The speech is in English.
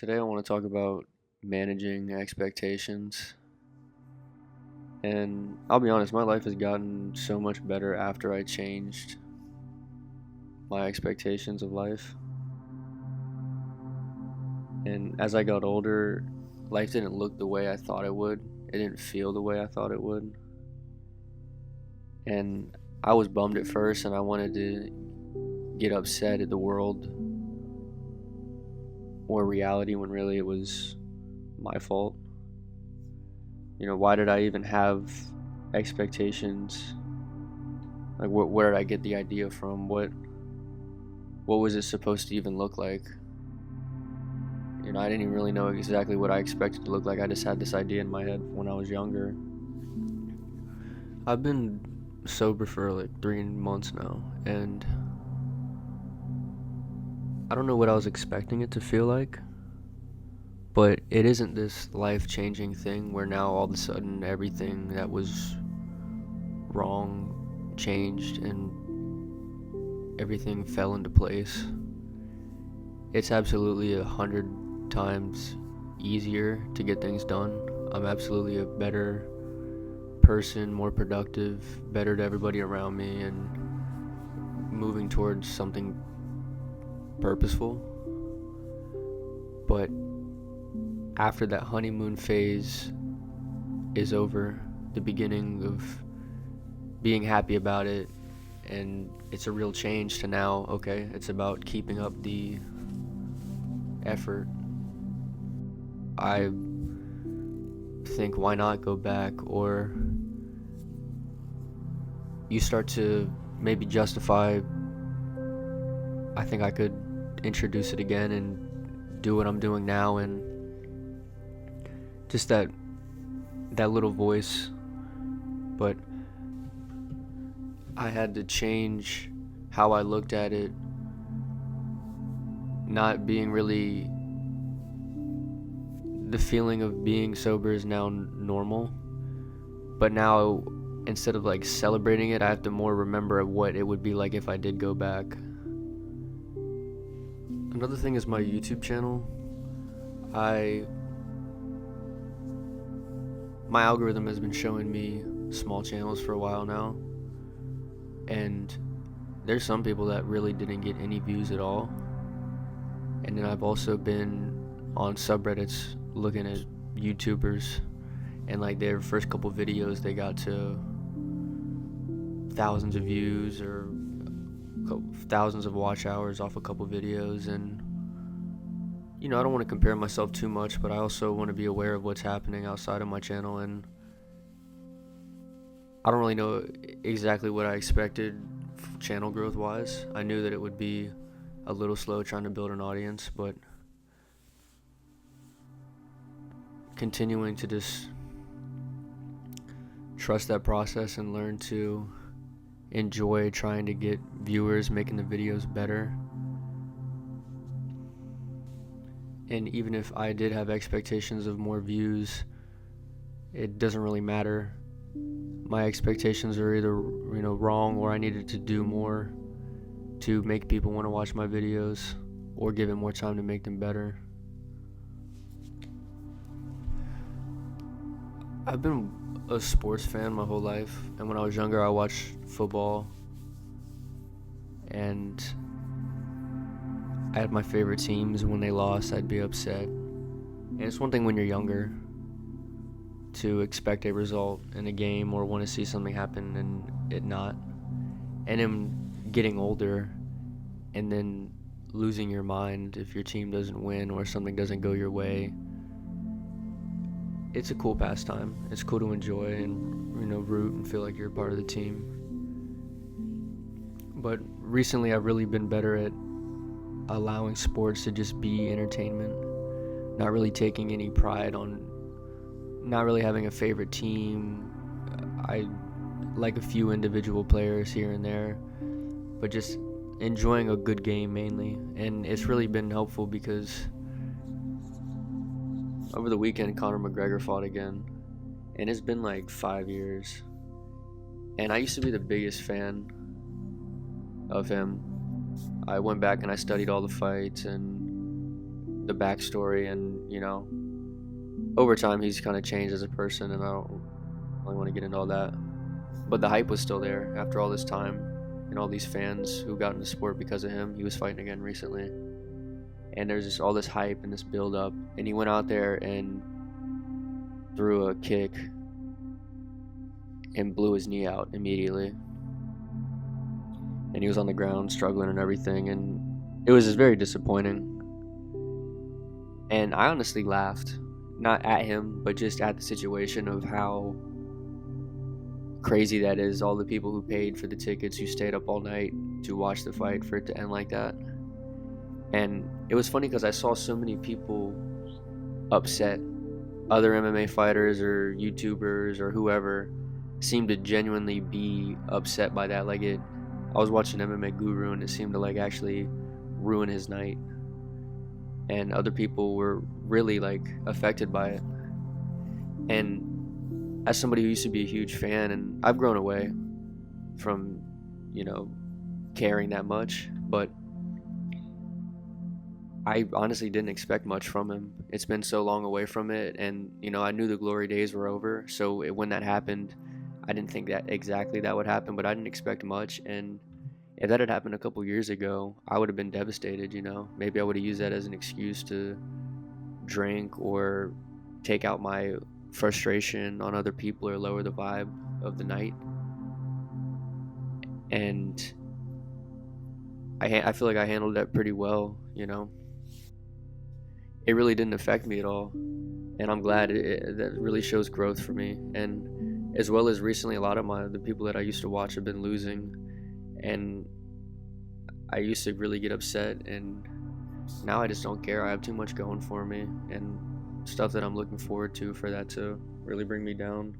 Today, I want to talk about managing expectations. And I'll be honest, my life has gotten so much better after I changed my expectations of life. And as I got older, life didn't look the way I thought it would, it didn't feel the way I thought it would. And I was bummed at first, and I wanted to get upset at the world or reality when really it was my fault. Why did I even have expectations? Like, where did I get the idea from? What was it supposed to even look like? I didn't even really know exactly what I expected to look like. I just had this idea in my head when I was younger. I've been sober for like 3 months now, and I don't know what I was expecting it to feel like, but it isn't this life-changing thing where now all of a sudden everything that was wrong changed and everything fell into place. It's absolutely 100 times easier to get things done. I'm absolutely a better person, more productive, better to everybody around me, and moving towards something purposeful. But after that honeymoon phase is over, the beginning of being happy about it, and it's a real change to now, okay, it's about keeping up the effort. I think, why not go back? Or you start to maybe justify, I think I could introduce it again and do what I'm doing now, and just that little voice. But I had to change how I looked at it, not being really, the feeling of being sober is now normal, but now instead of like celebrating it, I have to more remember what it would be like if I did go back. Another thing is my YouTube channel. My algorithm has been showing me small channels for a while now, and there's some people that really didn't get any views at all. And then I've also been on subreddits looking at YouTubers, and like their first couple videos, they got to thousands of views or thousands of watch hours off a couple videos. And I don't want to compare myself too much, but I also want to be aware of what's happening outside of my channel. And I don't really know exactly what I expected channel growth wise. I knew that it would be a little slow trying to build an audience, but continuing to just trust that process and learn to enjoy trying to get viewers, making the videos better. And even if I did have expectations of more views, it doesn't really matter. My expectations are either wrong, or I needed to do more to make people want to watch my videos, or give it more time to make them better. I've been a sports fan my whole life, and when I was younger I watched football, and I had my favorite teams. When they lost, I'd be upset. And it's one thing when you're younger to expect a result in a game or want to see something happen and it not. And then getting older and then losing your mind if your team doesn't win or something doesn't go your way. It's a cool pastime. It's cool to enjoy and root and feel like you're a part of the team. But recently I've really been better at allowing sports to just be entertainment, not really taking any pride on not really having a favorite team. I like a few individual players here and there, but just enjoying a good game mainly. And it's really been helpful because over the weekend Conor McGregor fought again, and it's been like 5 years, and I used to be the biggest fan of him. I went back and I studied all the fights, and the backstory, and over time he's kind of changed as a person, and I don't really want to get into all that. But the hype was still there after all this time, and all these fans who got into sport because of him. He was fighting again recently, and there's just all this hype and this build up, and he went out there and threw a kick and blew his knee out immediately, and he was on the ground struggling and everything, and it was just very disappointing. And I honestly laughed, not at him, but just at the situation of how crazy that is. All the people who paid for the tickets, who stayed up all night to watch the fight, for it to end like that. And it was funny because I saw so many people upset. Other MMA fighters or YouTubers or whoever seemed to genuinely be upset by that. I was watching MMA Guru, and it seemed to actually ruin his night. And other people were really affected by it. And as somebody who used to be a huge fan, and I've grown away from caring that much, but I honestly didn't expect much from him. It's been so long away from it, and I knew the glory days were over. So when that happened, I didn't think that exactly that would happen, but I didn't expect much. And if that had happened a couple years ago, I would have been devastated. Maybe I would have used that as an excuse to drink or take out my frustration on other people or lower the vibe of the night. And I feel like I handled that pretty well. It really didn't affect me at all, and I'm glad. That really shows growth for me. And as well as recently, a lot of the people that I used to watch have been losing, and I used to really get upset, and now I just don't care. I have too much going for me and stuff that I'm looking forward to for that to really bring me down.